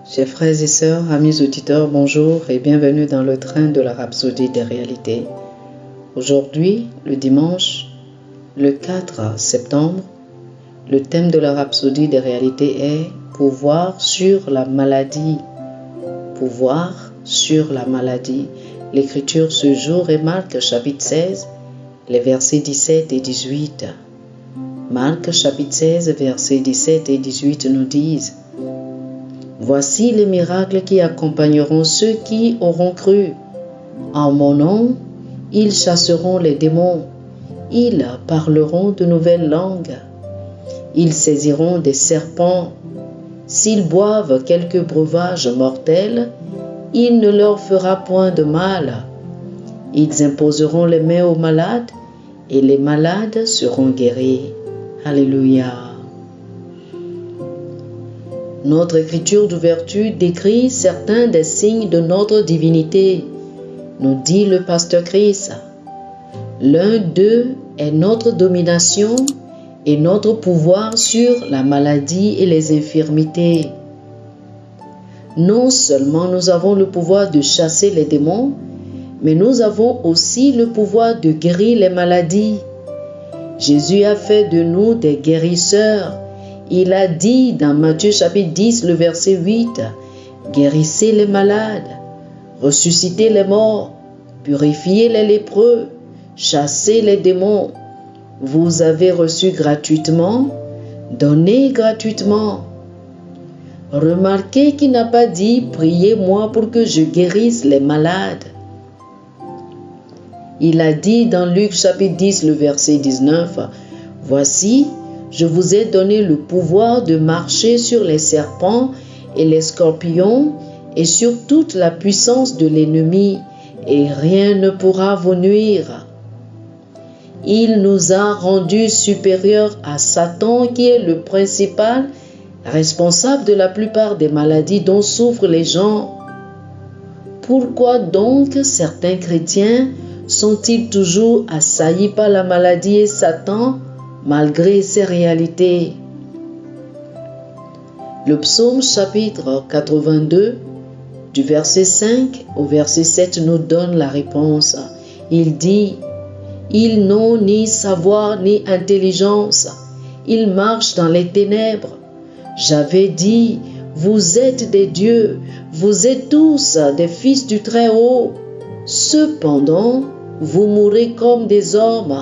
Chers frères et sœurs, amis auditeurs, bonjour et bienvenue dans le train de la rhapsodie des réalités. Aujourd'hui, le dimanche, le 4 septembre, le thème de la rhapsodie des réalités est « Pouvoir sur la maladie ». Pouvoir sur la maladie. L'écriture ce jour est Marc chapitre 16, les versets 17 et 18. Marc chapitre 16, versets 17 et 18 nous disent: Voici les miracles qui accompagneront ceux qui auront cru. En mon nom, ils chasseront les démons. Ils parleront de nouvelles langues. Ils saisiront des serpents. S'ils boivent quelque breuvage mortel, il ne leur fera point de mal. Ils imposeront les mains aux malades et les malades seront guéris. Alléluia. Notre écriture d'ouverture décrit certains des signes de notre divinité, nous dit le pasteur Chris. L'un d'eux est notre domination et notre pouvoir sur la maladie et les infirmités. Non seulement nous avons le pouvoir de chasser les démons, mais nous avons aussi le pouvoir de guérir les maladies. Jésus a fait de nous des guérisseurs. Il a dit dans Matthieu chapitre 10, le verset 8, « Guérissez les malades, ressuscitez les morts, purifiez les lépreux, chassez les démons. Vous avez reçu gratuitement, donnez gratuitement. » Remarquez qu'il n'a pas dit « Priez-moi pour que je guérisse les malades ». Il a dit dans Luc chapitre 10, le verset 19, « Voici, je vous ai donné le pouvoir de marcher sur les serpents et les scorpions et sur toute la puissance de l'ennemi, et rien ne pourra vous nuire. » Il nous a rendus supérieurs à Satan, qui est le principal responsable de la plupart des maladies dont souffrent les gens. Pourquoi donc certains chrétiens sont-ils toujours assaillis par la maladie et Satan malgré ces réalités? Le psaume chapitre 82 du verset 5 au verset 7 nous donne la réponse. Il dit: Ils n'ont ni savoir ni intelligence, ils marchent dans les ténèbres. J'avais dit, vous êtes des dieux, vous êtes tous des fils du Très-Haut. Cependant, vous mourrez comme des hommes,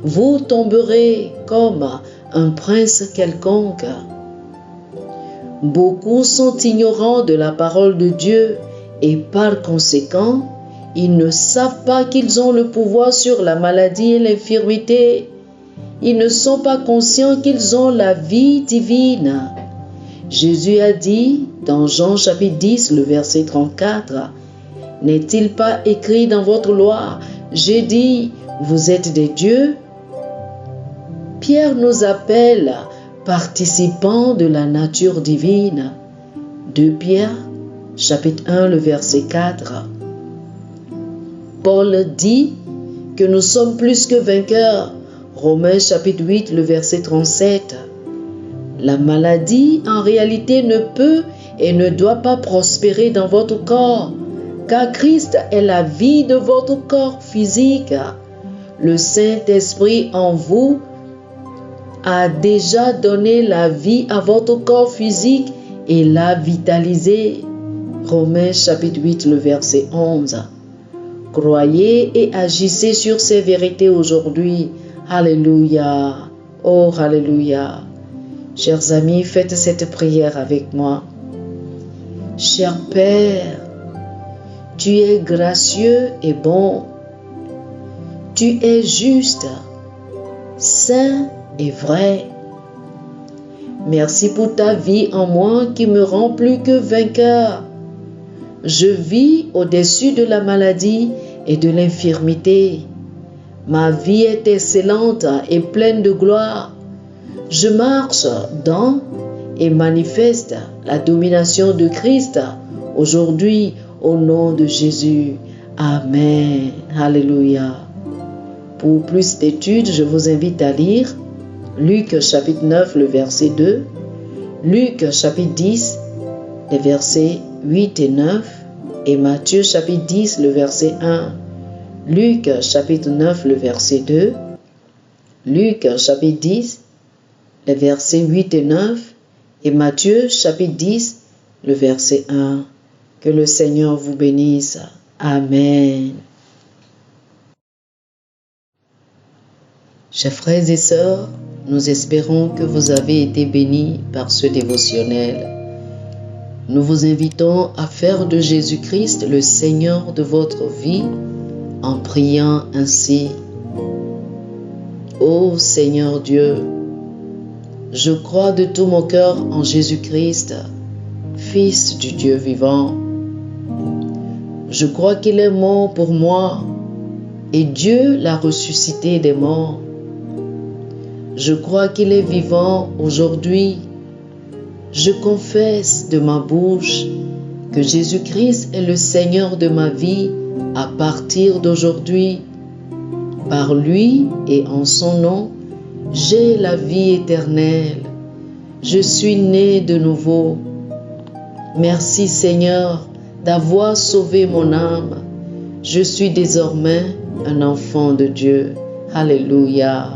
vous tomberez comme un prince quelconque. Beaucoup sont ignorants de la parole de Dieu et par conséquent, ils ne savent pas qu'ils ont le pouvoir sur la maladie et l'infirmité. Ils ne sont pas conscients qu'ils ont la vie divine. Jésus a dit dans Jean chapitre 10, le verset 34, « N'est-il pas écrit dans votre loi, j'ai dit, vous êtes des dieux ?» Pierre nous appelle participants de la nature divine. 2 Pierre chapitre 1, le verset 4. Paul dit que nous sommes plus que vainqueurs. Romains chapitre 8, le verset 37. La maladie, en réalité, ne peut et ne doit pas prospérer dans votre corps, car Christ est la vie de votre corps physique. Le Saint-Esprit en vous a déjà donné la vie à votre corps physique et l'a vitalisé. Romains chapitre 8, le verset 11. Croyez et agissez sur ces vérités aujourd'hui. Alléluia. Oh, alléluia. Chers amis, faites cette prière avec moi. Cher Père, tu es gracieux et bon. Tu es juste, saint et vrai. Merci pour ta vie en moi qui me rend plus que vainqueur. Je vis au-dessus de la maladie et de l'infirmité. Ma vie est excellente et pleine de gloire. Je marche dans et manifeste la domination de Christ aujourd'hui au nom de Jésus. Amen. Alléluia. Pour plus d'études, je vous invite à lire Luc chapitre 9, le verset 2, Luc chapitre 10, les versets 8 et 9, et Matthieu chapitre 10, le verset 1, Luc chapitre 9, le verset 2, Luc chapitre 10, les versets 8 et 9, et Matthieu chapitre 10, le verset 1. Que le Seigneur vous bénisse. Amen. Chers frères et sœurs, nous espérons que vous avez été bénis par ce dévotionnel. Nous vous invitons à faire de Jésus-Christ le Seigneur de votre vie en priant ainsi. Ô Seigneur Dieu, je crois de tout mon cœur en Jésus-Christ, Fils du Dieu vivant. Je crois qu'il est mort pour moi et Dieu l'a ressuscité des morts. Je crois qu'il est vivant aujourd'hui. Je confesse de ma bouche que Jésus-Christ est le Seigneur de ma vie à partir d'aujourd'hui. Par lui et en son nom, j'ai la vie éternelle. Je suis né de nouveau. Merci Seigneur d'avoir sauvé mon âme. Je suis désormais un enfant de Dieu. Alléluia.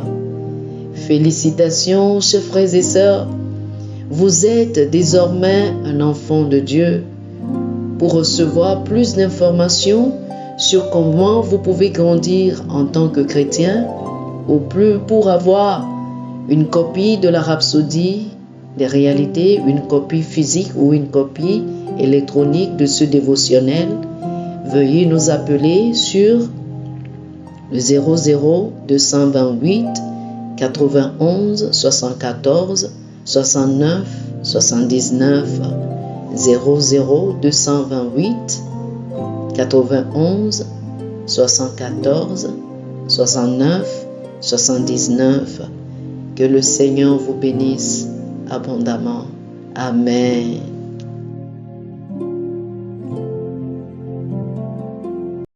Félicitations, chers frères et sœurs. Vous êtes désormais un enfant de Dieu. Pour recevoir plus d'informations sur comment vous pouvez grandir en tant que chrétien, ou plus pour avoir une copie de la Rhapsodie des réalités, une copie physique ou une copie électronique de ce dévotionnel, veuillez nous appeler sur le 00 228 91 74 69 79 00 228 91 74 69 79. Que le Seigneur vous bénisse abondamment. Amen.